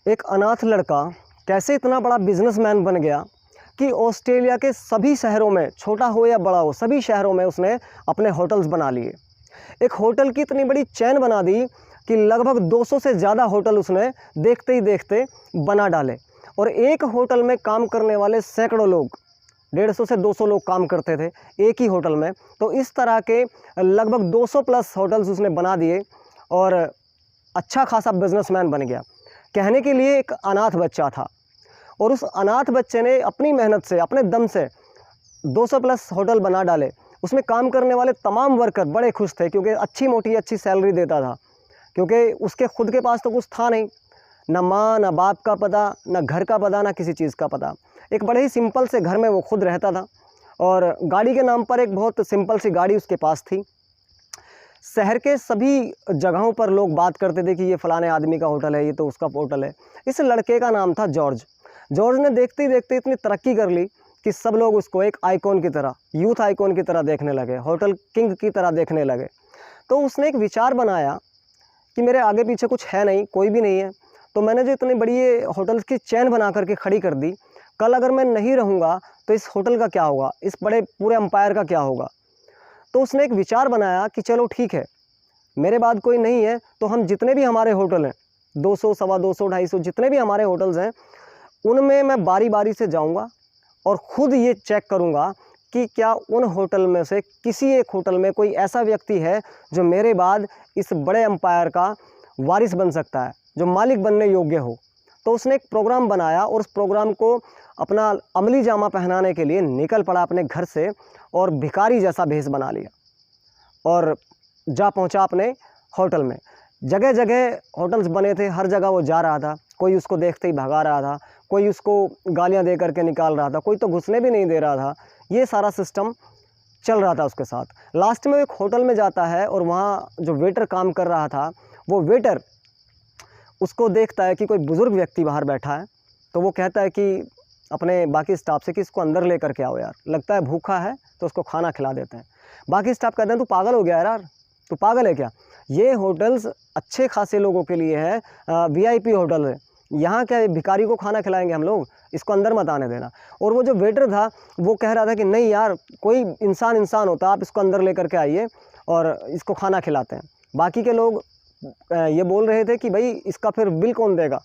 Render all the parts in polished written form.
एक अनाथ लड़का कैसे इतना बड़ा बिजनेसमैन बन गया कि ऑस्ट्रेलिया के सभी शहरों में, छोटा हो या बड़ा हो, सभी शहरों में उसने अपने होटल्स बना लिए। एक होटल की इतनी बड़ी चैन बना दी कि लगभग 200 से ज़्यादा होटल उसने देखते ही देखते बना डाले। और एक होटल में काम करने वाले सैकड़ों लोग, 150 से 200 लोग काम करते थे एक ही होटल में। तो इस तरह के लगभग 200 प्लस होटल्स उसने बना दिए और अच्छा खासा बिजनेसमैन बन गया। कहने के लिए एक अनाथ बच्चा था और उस अनाथ बच्चे ने अपनी मेहनत से, अपने दम से 200 प्लस होटल बना डाले। उसमें काम करने वाले तमाम वर्कर बड़े खुश थे क्योंकि अच्छी मोटी अच्छी सैलरी देता था, क्योंकि उसके खुद के पास तो कुछ था नहीं, ना माँ ना बाप का पता, ना घर का पता, ना किसी चीज़ का पता। एक बड़े ही सिंपल से घर में वो खुद रहता था और गाड़ी के नाम पर एक बहुत सिंपल सी गाड़ी उसके पास थी। शहर के सभी जगहों पर लोग बात करते थे कि ये फ़लाने आदमी का होटल है, ये तो उसका होटल है। इस लड़के का नाम था जॉर्ज। जॉर्ज ने देखते ही देखते इतनी तरक्की कर ली कि सब लोग उसको एक आइकॉन की तरह, यूथ आइकॉन की तरह देखने लगे, होटल किंग की तरह देखने लगे। तो उसने एक विचार बनाया कि मेरे आगे पीछे कुछ है नहीं, कोई भी नहीं है, तो मैंने जो इतनी बड़ी ये होटल्स की चैन बना करके खड़ी कर दी, कल अगर मैं नहीं रहूँगा तो इस होटल का क्या होगा, इस बड़े पूरे एम्पायर का क्या होगा। तो उसने एक विचार बनाया कि चलो ठीक है, मेरे बाद कोई नहीं है तो हम जितने भी हमारे होटल हैं, 200, सवा 200, 250 जितने भी हमारे होटल्स हैं, उनमें मैं बारी बारी से जाऊंगा और ख़ुद ये चेक करूंगा कि क्या उन होटल में से किसी एक होटल में कोई ऐसा व्यक्ति है जो मेरे बाद इस बड़े एम्पायर का वारिस बन सकता है, जो मालिक बनने योग्य हो। तो उसने एक प्रोग्राम बनाया और उस प्रोग्राम को अपना अमली जामा पहनाने के लिए निकल पड़ा अपने घर से और भिखारी जैसा भेष बना लिया और जा पहुंचा अपने होटल में। जगह जगह होटल्स बने थे, हर जगह वो जा रहा था। कोई उसको देखते ही भगा रहा था, कोई उसको गालियां दे करके निकाल रहा था, कोई तो घुसने भी नहीं दे रहा था। ये सारा सिस्टम चल रहा था उसके साथ। लास्ट में एक होटल में जाता है और वहाँ जो वेटर काम कर रहा था, वो वेटर उसको देखता है कि कोई बुज़ुर्ग व्यक्ति बाहर बैठा है। तो वो कहता है कि अपने बाकी स्टाफ से कि इसको अंदर ले करके आओ यार, लगता है भूखा है, तो उसको खाना खिला देते हैं। बाकी स्टाफ कहते हैं तू पागल हो गया यार, तू पागल है क्या, ये होटल्स अच्छे खासे लोगों के लिए है, वीआईपी होटल है, यहाँ क्या भिखारी को खाना खिलाएंगे हम लोग, इसको अंदर मत आने देना। और वो जो वेटर था वो कह रहा था कि नहीं यार, कोई इंसान होता, आप इसको अंदर लेकर के आइए और इसको खाना खिलाते हैं। बाकी के लोग ये बोल रहे थे कि भाई इसका फिर बिल कौन देगा।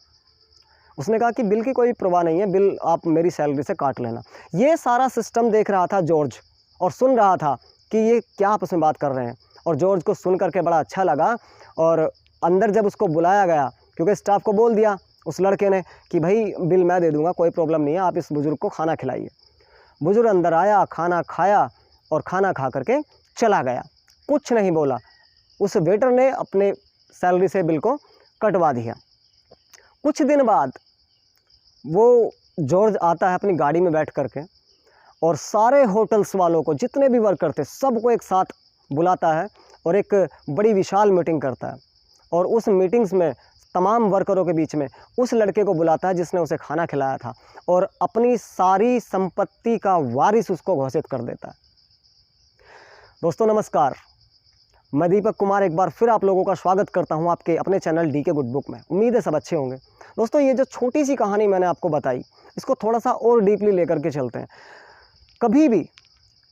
उसने कहा कि बिल की कोई परवाह नहीं है, बिल आप मेरी सैलरी से काट लेना। ये सारा सिस्टम देख रहा था जॉर्ज और सुन रहा था कि ये क्या आपस में बात कर रहे हैं। और जॉर्ज को सुन करके बड़ा अच्छा लगा और अंदर जब उसको बुलाया गया, क्योंकि स्टाफ को बोल दिया उस लड़के ने कि भाई बिल मैं दे दूंगा, कोई प्रॉब्लम नहीं है, आप इस बुज़ुर्ग को खाना खिलाइए। बुज़ुर्ग अंदर आया, खाना खाया और खाना खा करके चला गया, कुछ नहीं बोला। उस वेटर ने अपने सैलरी से बिल को कटवा दिया। कुछ दिन बाद वो जॉर्ज आता है अपनी गाड़ी में बैठ करके और सारे होटल्स वालों को, जितने भी वर्कर थे, सबको एक साथ बुलाता है और एक बड़ी विशाल मीटिंग करता है। और उस मीटिंग्स में तमाम वर्करों के बीच में उस लड़के को बुलाता है जिसने उसे खाना खिलाया था और अपनी सारी संपत्ति का वारिस उसको घोषित कर देता है। दोस्तों नमस्कार, मैं दीपक कुमार एक बार फिर आप लोगों का स्वागत करता हूं आपके अपने चैनल डीके गुड बुक में। उम्मीद है सब अच्छे होंगे। दोस्तों ये जो छोटी सी कहानी मैंने आपको बताई, इसको थोड़ा सा और डीपली लेकर के चलते हैं। कभी भी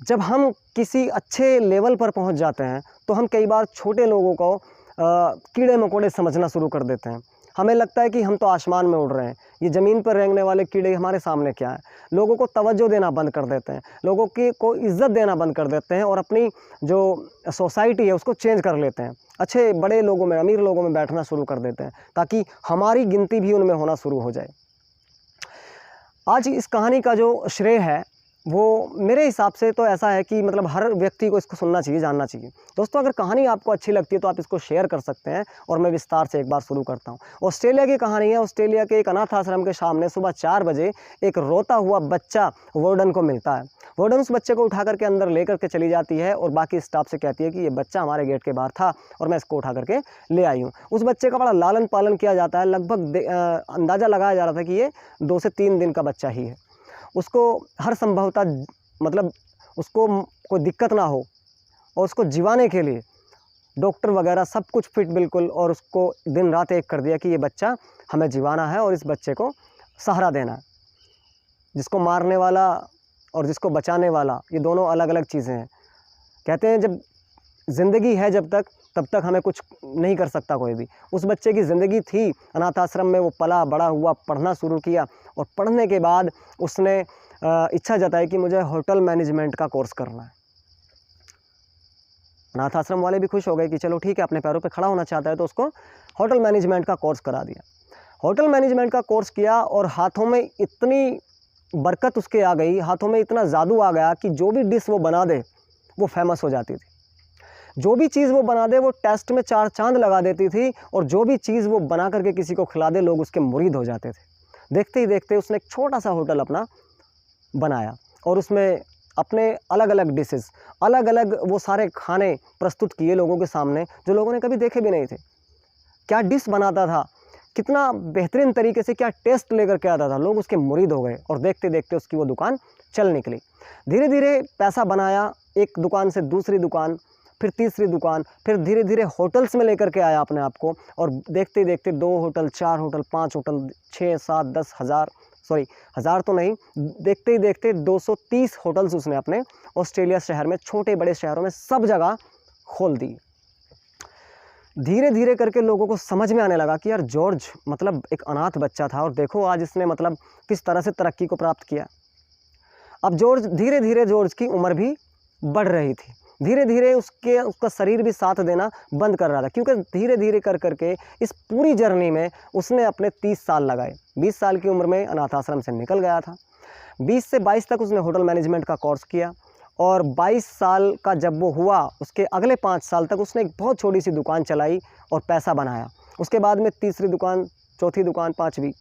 जब हम किसी अच्छे लेवल पर पहुंच जाते हैं तो हम कई बार छोटे लोगों को कीड़े मकोड़े समझना शुरू कर देते हैं। हमें लगता है कि हम तो आसमान में उड़ रहे हैं, ये ज़मीन पर रेंगने वाले कीड़े हमारे सामने क्या है। लोगों को तवज्जो देना बंद कर देते हैं, लोगों की को इज़्ज़त देना बंद कर देते हैं और अपनी जो सोसाइटी है उसको चेंज कर लेते हैं। अच्छे बड़े लोगों में, अमीर लोगों में बैठना शुरू कर देते हैं ताकि हमारी गिनती भी उनमें होना शुरू हो जाए। आज इस कहानी का जो श्रेय है वो मेरे हिसाब से तो ऐसा है कि मतलब हर व्यक्ति को इसको सुनना चाहिए, जानना चाहिए। दोस्तों अगर कहानी आपको अच्छी लगती है तो आप इसको शेयर कर सकते हैं और मैं विस्तार से एक बार शुरू करता हूँ। ऑस्ट्रेलिया की कहानी है। ऑस्ट्रेलिया के एक अनाथ आश्रम के सामने सुबह 4 बजे एक रोता हुआ बच्चा वार्डन को मिलता है। वार्डन उस बच्चे को उठा करके अंदर ले करके चली जाती है और बाकी स्टाफ से कहती है कि ये बच्चा हमारे गेट के बाहर था और मैं इसको उठा करके ले आई हूँ। उस बच्चे का बड़ा लालन पालन किया जाता है। लगभग अंदाज़ा लगाया जा रहा था कि ये 2 से 3 दिन का बच्चा ही है। उसको हर संभवतः मतलब उसको कोई दिक्कत ना हो और उसको जिवाने के लिए डॉक्टर वगैरह सब कुछ फिट बिल्कुल, और उसको दिन रात एक कर दिया कि ये बच्चा हमें जिवाना है और इस बच्चे को सहारा देना है। जिसको मारने वाला और जिसको बचाने वाला, ये दोनों अलग अलग चीज़ें हैं। कहते हैं जब ज़िंदगी है जब तक, तब तक हमें कुछ नहीं कर सकता कोई भी। उस बच्चे की ज़िंदगी थी, अनाथ आश्रम में वो पला बड़ा हुआ, पढ़ना शुरू किया, और पढ़ने के बाद उसने इच्छा जताई कि मुझे होटल मैनेजमेंट का कोर्स करना है। अनाथ आश्रम वाले भी खुश हो गए कि चलो ठीक है, अपने पैरों पे खड़ा होना चाहता है, तो उसको होटल मैनेजमेंट का कोर्स करा दिया। होटल मैनेजमेंट का कोर्स किया और हाथों में इतनी बरकत उसके आ गई, हाथों में इतना जादू आ गया कि जो भी डिश वो बना दे वो फेमस हो जाती थी। जो भी चीज़ वो बना दे वो टेस्ट में 4 चांद लगा देती थी, और जो भी चीज़ वो बना करके किसी को खिला दे लोग उसके मुरीद हो जाते थे। देखते ही देखते उसने एक छोटा सा होटल अपना बनाया, और उसमें अपने अलग अलग डिशेस, अलग अलग वो सारे खाने प्रस्तुत किए लोगों के सामने जो लोगों ने कभी देखे भी नहीं थे। क्या डिश बनाता था, कितना बेहतरीन तरीके से क्या टेस्ट लेकर के आता था, लोग उसके मुरीद हो गए, और देखते देखते उसकी वो दुकान चल निकली। धीरे धीरे पैसा बनाया, एक दुकान से दूसरी दुकान, फिर तीसरी दुकान, फिर धीरे धीरे होटल्स में लेकर के आया अपने आप को, और देखते ही देखते 2 होटल, 4 होटल, 5 होटल, 6, 7, 10 हज़ार, सॉरी हज़ार तो नहीं, देखते ही देखते 230 होटल्स उसने अपने ऑस्ट्रेलिया शहर में, छोटे बड़े शहरों में सब जगह खोल दी। धीरे धीरे करके लोगों को समझ में आने लगा कि यार जॉर्ज मतलब एक अनाथ बच्चा था, और देखो आज इसने मतलब किस तरह से तरक्की को प्राप्त किया। अब धीरे धीरे जॉर्ज की उम्र भी बढ़ रही थी, धीरे धीरे उसका शरीर भी साथ देना बंद कर रहा था, क्योंकि धीरे धीरे कर करके इस पूरी जर्नी में उसने अपने 30 साल लगाए। 20 साल की उम्र में अनाथ आश्रम से निकल गया था। 20 से 22 तक उसने होटल मैनेजमेंट का कोर्स किया, और 22 साल का जब वो हुआ, उसके अगले 5 साल तक उसने एक बहुत छोटी सी दुकान चलाई और पैसा बनाया। उसके बाद में तीसरी दुकान, चौथी दुकान, 5वीं,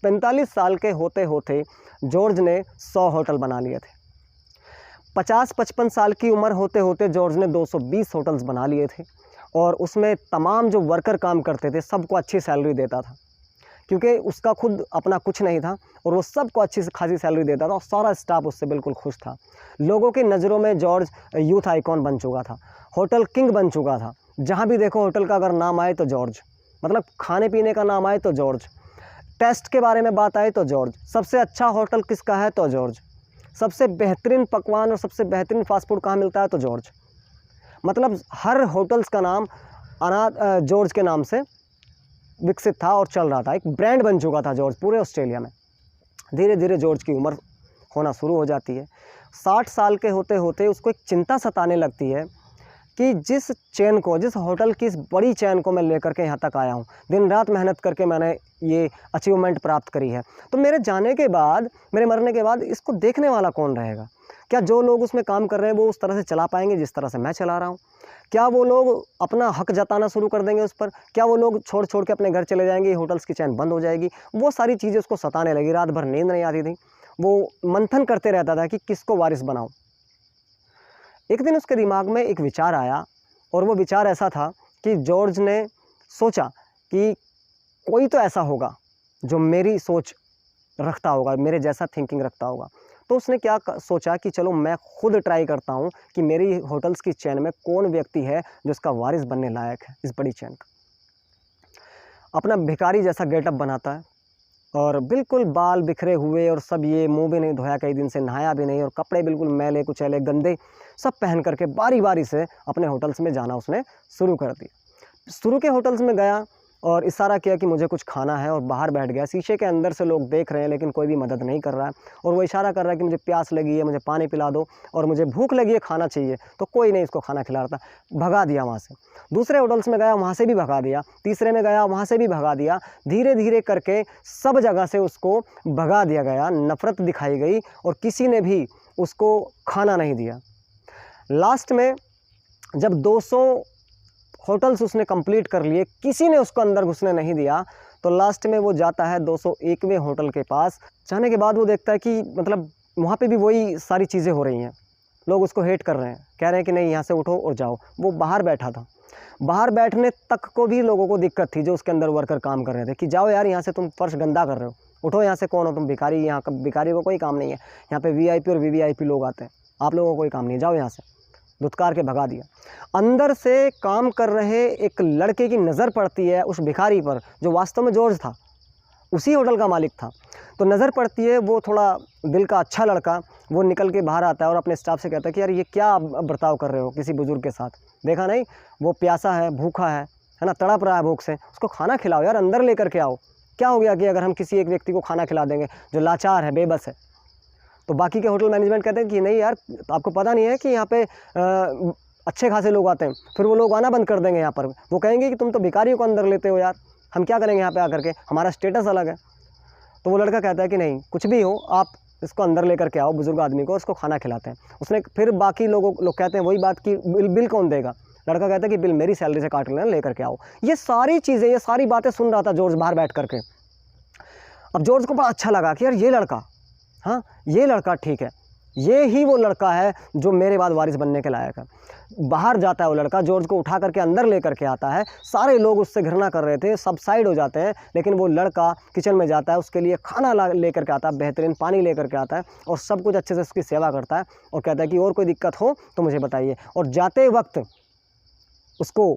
45 साल के होते होते जॉर्ज ने 100 होटल बना लिए थे। 50-55 साल की उम्र होते होते जॉर्ज ने 220 होटल्स बना लिए थे, और उसमें तमाम जो वर्कर काम करते थे सबको अच्छी सैलरी देता था, क्योंकि उसका खुद अपना कुछ नहीं था, और वो सबको अच्छी खासी सैलरी देता था, और सारा स्टाफ उससे बिल्कुल खुश था। लोगों की नज़रों में जॉर्ज यूथ आइकॉन बन चुका था, होटल किंग बन चुका था। जहाँ भी देखो होटल का अगर नाम आए तो जॉर्ज, मतलब खाने पीने का नाम आए तो जॉर्ज, टेस्ट के बारे में बात आए तो जॉर्ज, सबसे अच्छा होटल किसका है तो जॉर्ज, सबसे बेहतरीन पकवान और सबसे बेहतरीन फास्ट फूड कहाँ मिलता है तो जॉर्ज। मतलब हर होटल्स का नाम जॉर्ज के नाम से विकसित था और चल रहा था, एक ब्रांड बन चुका था जॉर्ज पूरे ऑस्ट्रेलिया में। धीरे धीरे जॉर्ज की उम्र होना शुरू हो जाती है। 60 साल के होते होते उसको एक चिंता सताने लगती है कि जिस चैन को, जिस होटल की इस बड़ी चैन को मैं लेकर के यहाँ तक आया हूँ, दिन रात मेहनत करके मैंने ये अचीवमेंट प्राप्त करी है, तो मेरे जाने के बाद, मेरे मरने के बाद इसको देखने वाला कौन रहेगा? क्या जो लोग उसमें काम कर रहे हैं वो उस तरह से चला पाएंगे जिस तरह से मैं चला रहा हूँ? क्या वो लोग अपना हक जताना शुरू कर देंगे उस पर? क्या वो लोग छोड़ छोड़ के अपने घर चले जाएंगे, होटल्स की चैन बंद हो जाएगी? वो सारी चीज़ें उसको सताने लगी। रात भर नींद नहीं आती थी, वो मंथन करते रहता था कि किसको वारिस बनाऊं। एक दिन उसके दिमाग में एक विचार आया, और वो विचार ऐसा था कि जॉर्ज ने सोचा कि कोई तो ऐसा होगा जो मेरी सोच रखता होगा, मेरे जैसा थिंकिंग रखता होगा। तो उसने क्या सोचा कि चलो मैं खुद ट्राई करता हूँ कि मेरी होटल्स की चैन में कौन व्यक्ति है जो इसका वारिस बनने लायक है, इस बड़ी चैन का। अपना भिखारी जैसा गेटअप बनाता है, और बिल्कुल बाल बिखरे हुए और सब, ये मुंह भी नहीं धोया कई दिन से, नहाया भी नहीं, और कपड़े बिल्कुल मैले कुचैले गंदे सब पहन करके बारी बारी से अपने होटल्स में जाना उसने शुरू कर दिया। शुरू के होटल्स में गया और इशारा किया कि मुझे कुछ खाना है, और बाहर बैठ गया। शीशे के अंदर से लोग देख रहे हैं लेकिन कोई भी मदद नहीं कर रहा है, और वो इशारा कर रहा है कि मुझे प्यास लगी है, मुझे पानी पिला दो, और मुझे भूख लगी है, खाना चाहिए, तो कोई नहीं इसको खाना खिला रहा था। भगा दिया वहाँ से। दूसरे होटल्स में गया, वहाँ से भी भगा दिया। तीसरे में गया, वहाँ से भी भगा दिया। धीरे धीरे करके सब जगह से उसको भगा दिया गया, नफ़रत दिखाई गई, और किसी ने भी उसको खाना नहीं दिया। लास्ट में जब 200 होटल्स उसने कंप्लीट कर लिए, किसी ने उसको अंदर घुसने नहीं दिया, तो लास्ट में वो जाता है 201वें होटल के पास। जाने के बाद वो देखता है कि मतलब वहाँ पे भी वही सारी चीज़ें हो रही हैं, लोग उसको हेट कर रहे हैं, कह रहे हैं कि नहीं यहाँ से उठो और जाओ। वो बाहर बैठा था, बाहर बैठने तक को भी लोगों को दिक्कत थी जो उसके अंदर वर्कर काम कर रहे थे कि जाओ यार यहाँ से, तुम फर्श गंदा कर रहे हो, उठो यहाँ से, कौन हो तुम? भिखारी, यहाँ का भिखारी को कोई काम नहीं है, यहाँ पे VIP और VVIP लोग आते हैं, आप लोगों को कोई काम नहीं है, जाओ यहाँ से। धुतकार के भगा दिया। अंदर से काम कर रहे एक लड़के की नज़र पड़ती है उस भिखारी पर, जो वास्तव में जॉर्ज था, उसी होटल का मालिक था। तो नज़र पड़ती है, वो थोड़ा दिल का अच्छा लड़का, वो निकल के बाहर आता है और अपने स्टाफ से कहता है कि यार ये क्या बर्ताव कर रहे हो किसी बुजुर्ग के साथ, देखा नहीं वो प्यासा है, भूखा है ना, तड़प रहा है भूख से, उसको खाना खिलाओ यार, अंदर लेकर के आओ। क्या हो गया कि अगर हम किसी एक व्यक्ति को खाना खिला देंगे जो लाचार है, बेबस है। तो बाकी के होटल मैनेजमेंट कहते हैं कि नहीं यार, आपको पता नहीं है कि यहाँ पे अच्छे खासे लोग आते हैं, फिर वो लोग आना बंद कर देंगे यहाँ पर, वो कहेंगे कि तुम तो भिखारियों को अंदर लेते हो यार, हम क्या करेंगे यहाँ पे आकर के, हमारा स्टेटस अलग है। तो वो लड़का कहता है कि नहीं, कुछ भी हो, आप इसको अंदर लेकर के आओ, बुजुर्ग आदमी को, उसको खाना खिलाते हैं। उसने फिर बाकी लोग कहते हैं वही बात कि बिल कौन देगा। लड़का कहता है कि बिल मेरी सैलरी से काट लेना, लेकर के आओ। ये सारी चीज़ें, ये सारी बातें सुन रहा था जॉर्ज बाहर बैठ करके। अब जॉर्ज को बड़ा अच्छा लगा कि यार ये लड़का, हाँ ये लड़का ठीक है, ये ही वो लड़का है जो मेरे बाद वारिस बनने के लायक है। बाहर जाता है वो लड़का, जॉर्ज को उठा करके अंदर लेकर के आता है। सारे लोग उससे घृणा कर रहे थे, सब साइड हो जाते हैं, लेकिन वो लड़का किचन में जाता है, उसके लिए खाना लेकर के आता है, बेहतरीन पानी लेकर के आता है और सब कुछ अच्छे से उसकी सेवा करता है और कहता है कि और कोई दिक्कत हो तो मुझे बताइए। और जाते वक्त उसको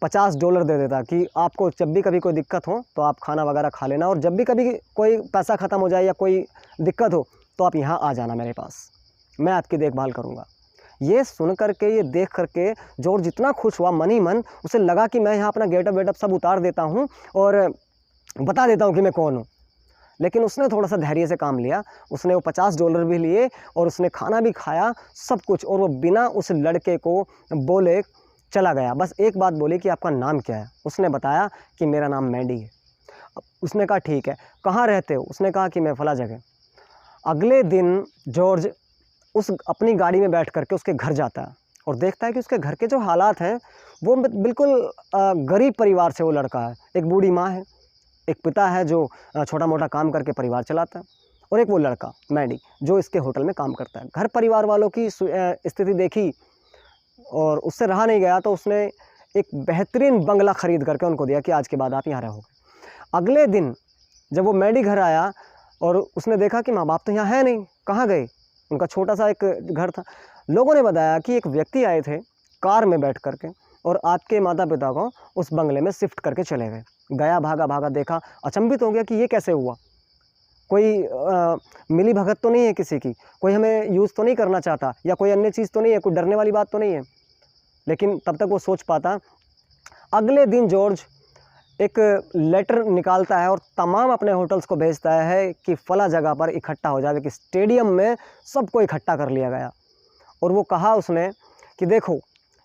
$50 दे देता कि आपको जब भी कभी कोई दिक्कत हो तो आप खाना वगैरह खा लेना, और जब भी कभी कोई पैसा ख़त्म हो जाए या कोई दिक्कत हो तो आप यहाँ आ जाना मेरे पास, मैं आपकी देखभाल करूँगा। ये सुन करके, ये देख करके जॉर्ज जितना खुश हुआ मन ही मन, उसे लगा कि मैं यहाँ अपना गेटअप वेटअप सब उतार देता हूँ और बता देता हूँ कि मैं कौन हूँ। लेकिन उसने थोड़ा सा धैर्य से काम लिया, उसने वो $50 भी लिए और उसने खाना भी खाया, सब कुछ, और वो बिना उस लड़के को बोले चला गया। बस एक बात बोली कि आपका नाम क्या है। उसने बताया कि मेरा नाम मैडी है। उसने कहा ठीक है, कहाँ रहते हो? उसने कहा कि मैं फला जगह। अगले दिन जॉर्ज उस अपनी गाड़ी में बैठ करके उसके घर जाता है और देखता है कि उसके घर के जो हालात हैं वो बिल्कुल गरीब परिवार से वो लड़का है। एक बूढ़ी माँ है, एक पिता है जो छोटा मोटा काम करके परिवार चलाता है, और एक वो लड़का मैडी जो इसके होटल में काम करता है। घर परिवार वालों की स्थिति देखी और उससे रहा नहीं गया, तो उसने एक बेहतरीन बंगला ख़रीद करके उनको दिया कि आज के बाद आप यहाँ रहोगे। अगले दिन जब वो मैडी घर आया और उसने देखा कि माँ बाप तो यहाँ है नहीं, कहाँ गए? उनका छोटा सा एक घर था। लोगों ने बताया कि एक व्यक्ति आए थे कार में बैठ करके और आपके माता पिता को उस बंगले में शिफ्ट करके चले गए। गया, भागा भागा, देखा, अचंभित हो गया कि ये कैसे हुआ। कोई मिली भगत तो नहीं है किसी की, कोई हमें यूज़ तो नहीं करना चाहता, या कोई अन्य चीज़ तो नहीं है, कोई डरने वाली बात तो नहीं है। लेकिन तब तक वो सोच पाता। अगले दिन जॉर्ज एक लेटर निकालता है और तमाम अपने होटल्स को भेजता है कि फला जगह पर इकट्ठा हो जाए, कि स्टेडियम में सबको इकट्ठा कर लिया गया। और वो कहा उसने कि देखो,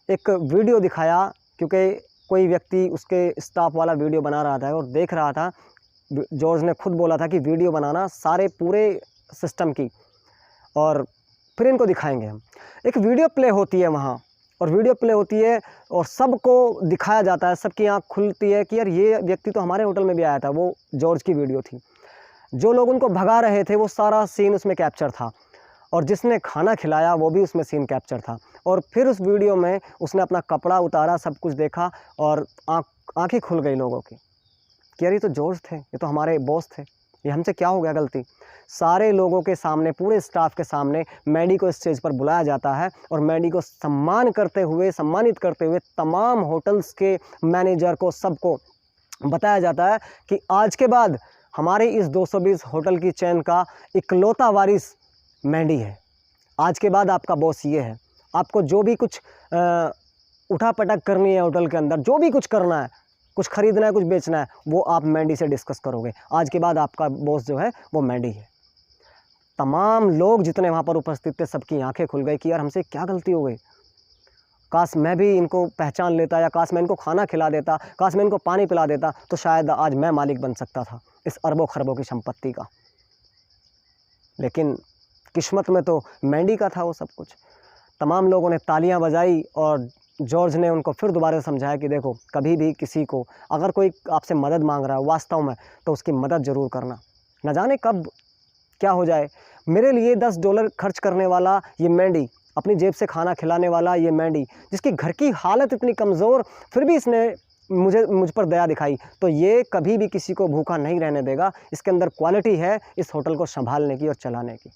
एक वीडियो दिखाया, क्योंकि कोई व्यक्ति उसके स्टाफ वाला वीडियो बना रहा था और देख रहा था। जॉर्ज ने खुद बोला था कि वीडियो बनाना सारे पूरे सिस्टम की, और फिर इनको दिखाएंगे हम। एक वीडियो प्ले होती है वहाँ, और वीडियो प्ले होती है और सबको दिखाया जाता है, सबकी आँख खुलती है कि यार ये व्यक्ति तो हमारे होटल में भी आया था। वो जॉर्ज की वीडियो थी। जो लोग उनको भगा रहे थे वो सारा सीन उसमें कैप्चर था, और जिसने खाना खिलाया वो भी उसमें सीन कैप्चर था। और फिर उस वीडियो में उसने अपना कपड़ा उतारा, सब कुछ देखा, और आँखें खुल गई लोगों की कि यार ये तो जॉर्ज थे, ये तो हमारे बॉस थे, ये हमसे क्या हो गया गलती। सारे लोगों के सामने, पूरे स्टाफ के सामने मैडी को स्टेज पर बुलाया जाता है और मैडी को सम्मानित करते हुए तमाम होटल्स के मैनेजर को, सबको बताया जाता है कि आज के बाद हमारे इस 220 होटल की चेन का इकलौता वारिस मैडी है। आज के बाद आपका बॉस ये है। आपको जो भी कुछ उठा पटक करनी है होटल के अंदर, जो भी कुछ करना है, कुछ खरीदना है, कुछ बेचना है, वो आप मैडी से डिस्कस करोगे। आज के बाद आपका बॉस जो है वो मैडी है। तमाम लोग जितने वहाँ पर उपस्थित थे, सबकी आंखें खुल गई कि यार हमसे क्या गलती हो गई। काश मैं भी इनको पहचान लेता, या काश मैं इनको खाना खिला देता, काश मैं इनको पानी पिला देता, तो शायद आज मैं मालिक बन सकता था इस अरबों खरबों की संपत्ति का। लेकिन किस्मत में तो मैडी का था वो सब कुछ। तमाम लोगों ने तालियां बजाई और जॉर्ज ने उनको फिर दोबारा समझाया कि देखो, कभी भी किसी को अगर कोई आपसे मदद मांग रहा है वास्तव में, तो उसकी मदद ज़रूर करना। न जाने कब क्या हो जाए। मेरे लिए $10 खर्च करने वाला ये मैडी, अपनी जेब से खाना खिलाने वाला ये मैडी, जिसकी घर की हालत इतनी कमज़ोर, फिर भी इसने मुझ पर दया दिखाई, तो ये कभी भी किसी को भूखा नहीं रहने देगा। इसके अंदर क्वालिटी है इस होटल को संभालने की और चलाने की।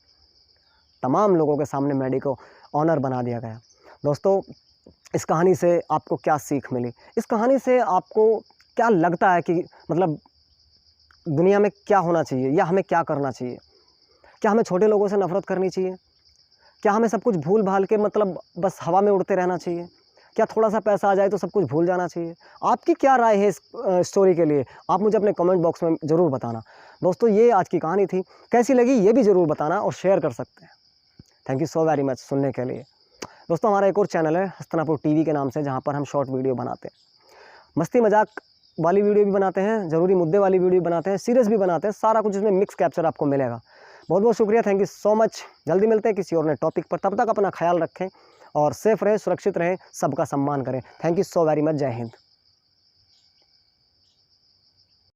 तमाम लोगों के सामने मैडी को ऑनर बना दिया गया। दोस्तों, इस कहानी से आपको क्या सीख मिली? इस कहानी से आपको क्या लगता है कि मतलब दुनिया में क्या होना चाहिए या हमें क्या करना चाहिए? क्या हमें छोटे लोगों से नफ़रत करनी चाहिए? क्या हमें सब कुछ भूल-भाल के मतलब बस हवा में उड़ते रहना चाहिए? क्या थोड़ा-सा पैसा आ जाए तो सब कुछ भूल जाना चाहिए? आपकी क्या राय है इस स्टोरी के लिए? आप मुझे अपने कमेंट बॉक्स में ज़रूर बताना। दोस्तों, ये आज की कहानी थी। कैसी लगी ये भी ज़रूर बताना और शेयर कर सकते हैं। Thank you so very much सुनने के लिए। दोस्तों, हमारा एक और चैनल है हस्तिनापुर टीवी के नाम से, जहाँ पर हम शॉर्ट वीडियो बनाते हैं। मस्ती मजाक वाली वीडियो भी बनाते हैं, ज़रूरी मुद्दे वाली वीडियो बनाते हैं, सीरियस भी बनाते हैं, सारा कुछ इसमें मिक्स कैप्चर आपको मिलेगा। बहुत बहुत शुक्रिया, थैंक यू सो मच। जल्दी मिलते हैं किसी और नए टॉपिक पर। तब तक अपना ख्याल रखें और सेफ रहें, सुरक्षित रहें, सबका सम्मान करें। Thank you so very much. जय हिंद।